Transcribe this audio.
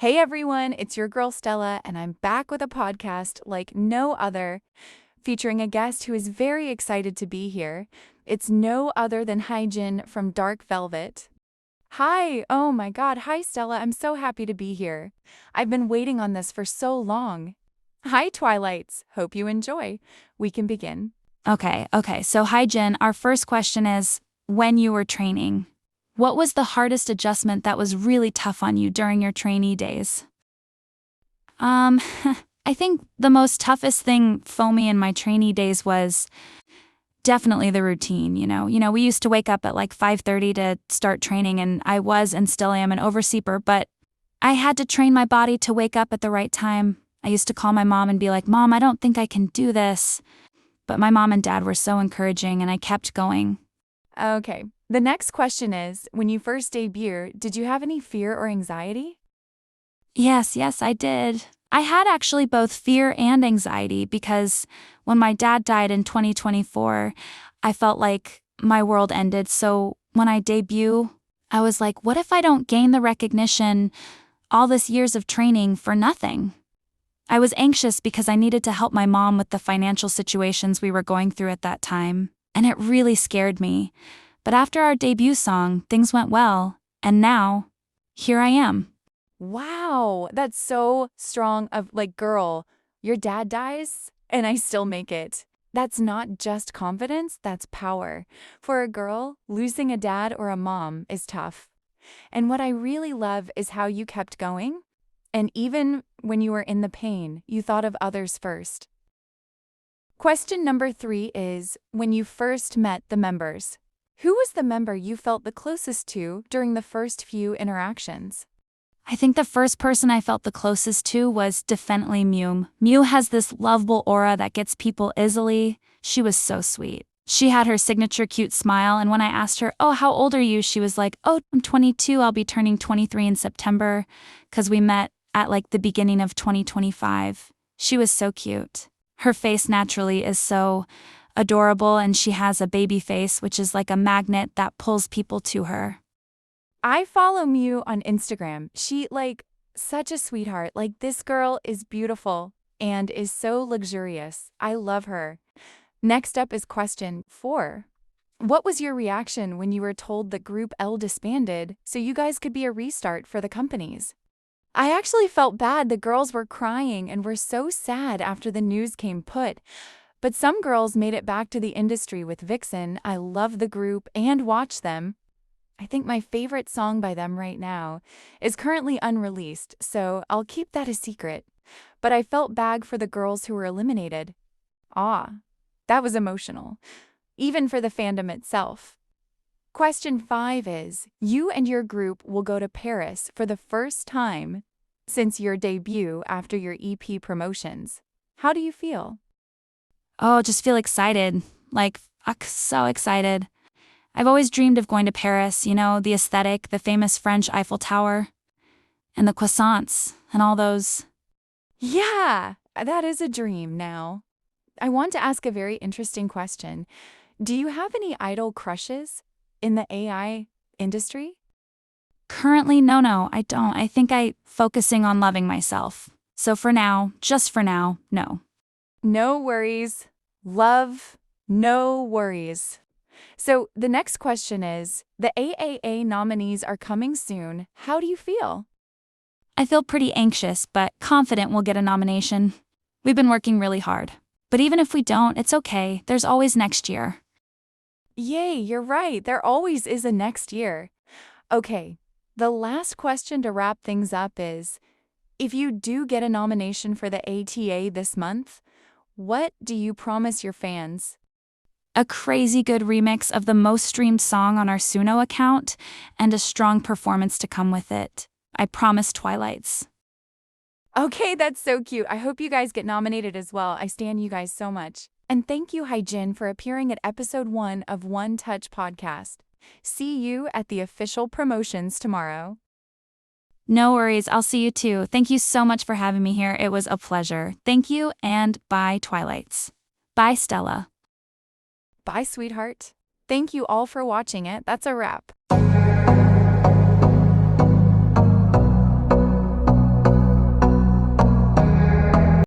Hey everyone, it's your girl Stella, and I'm back with a podcast like no other, featuring a guest who is very excited to be here. It's no other than Hyjin from Dark Velvet. Hi, oh my god, hi Stella, I'm so happy to be here. I've been waiting on this for so long. Hi Twilights, hope you enjoy. We can begin. Okay. So, hi, Jen. Our first question is when you were training, what was the hardest adjustment that was really tough on you during your trainee days? Um, I think the most toughest thing for me in my trainee days was definitely the routine, we used to wake up at like 5:30 to start training, and I was and still am an oversleeper, but I had to train my body to wake up at the right time. I used to call my mom and be like, "Mom, I don't think I can do this." But my mom and dad were so encouraging, and I kept going. Okay, the next question is when you first debuted, did you have any fear or anxiety? Yes, I did. I had actually both fear and anxiety because when my dad died in 2024, I felt like my world ended. So when I debut, I was like, what if I don't gain the recognition, all this years of training for nothing? I was anxious because I needed to help my mom with the financial situations we were going through at that time, and it really scared me. But after our debut song, things went well, and now, here I am. Wow, that's so strong of like, girl, your dad dies and I still make it. That's not just confidence, that's power. For a girl, losing a dad or a mom is tough. And what I really love is how you kept going. And even when you were in the pain, you thought of others first. Question number 3 is when you first met the members. Who was the member you felt the closest to during the first few interactions? I think the first person I felt the closest to was definitely Mew. Mew has this lovable aura that gets people easily. She was so sweet. She had her signature cute smile, and when I asked her, "Oh, how old are you?" she was like, "Oh, I'm 22, I'll be turning 23 in September," because we met at like the beginning of 2025. She was so cute. Her face naturally is so adorable, and she has a baby face, which is like a magnet that pulls people to her. I follow Mew on Instagram. She, such a sweetheart. Like, this girl is beautiful and is so luxurious. I love her. Next up is question 4. What was your reaction when you were told that Group L disbanded so you guys could be a restart for the companies? I actually felt bad. The girls were crying and were so sad after the news came put. But some girls made it back to the industry with Vixen. I love the group and watch them. I think my favorite song by them right now is currently unreleased, so I'll keep that a secret. But I felt bad for the girls who were eliminated. That was emotional, even for the fandom itself. Question 5 is, you and your group will go to Paris for the first time since your debut after your EP promotions. How do you feel? Oh, just feel excited. So excited. I've always dreamed of going to Paris, the aesthetic, the famous French Eiffel Tower, and the croissants, and all those. Yeah, that is a dream now. I want to ask a very interesting question. Do you have any idol crushes in the AI industry? Currently, no, I don't. I think I focusing on loving myself. So for now, just for now, no. No worries. Love, no worries. So the next question is, the AAA nominees are coming soon. How do you feel? I feel pretty anxious, but confident we'll get a nomination. We've been working really hard. But even if we don't, it's okay. There's always next year. Yay, you're right. There always is a next year. Okay, the last question to wrap things up is, if you do get a nomination for the ATA this month, what do you promise your fans? A crazy good remix of the most streamed song on our Suno account, and a strong performance to come with it. I promise, Twilights. Okay, that's so cute. I hope you guys get nominated as well. I stand you guys so much. And thank you, Hyjin, for appearing at episode 1 of One Touch Podcast. See you at the official promotions tomorrow. No worries, I'll see you too. Thank you so much for having me here. It was a pleasure. Thank you, and bye, Twilights. Bye, Stella. Bye, sweetheart. Thank you all for watching it. That's a wrap.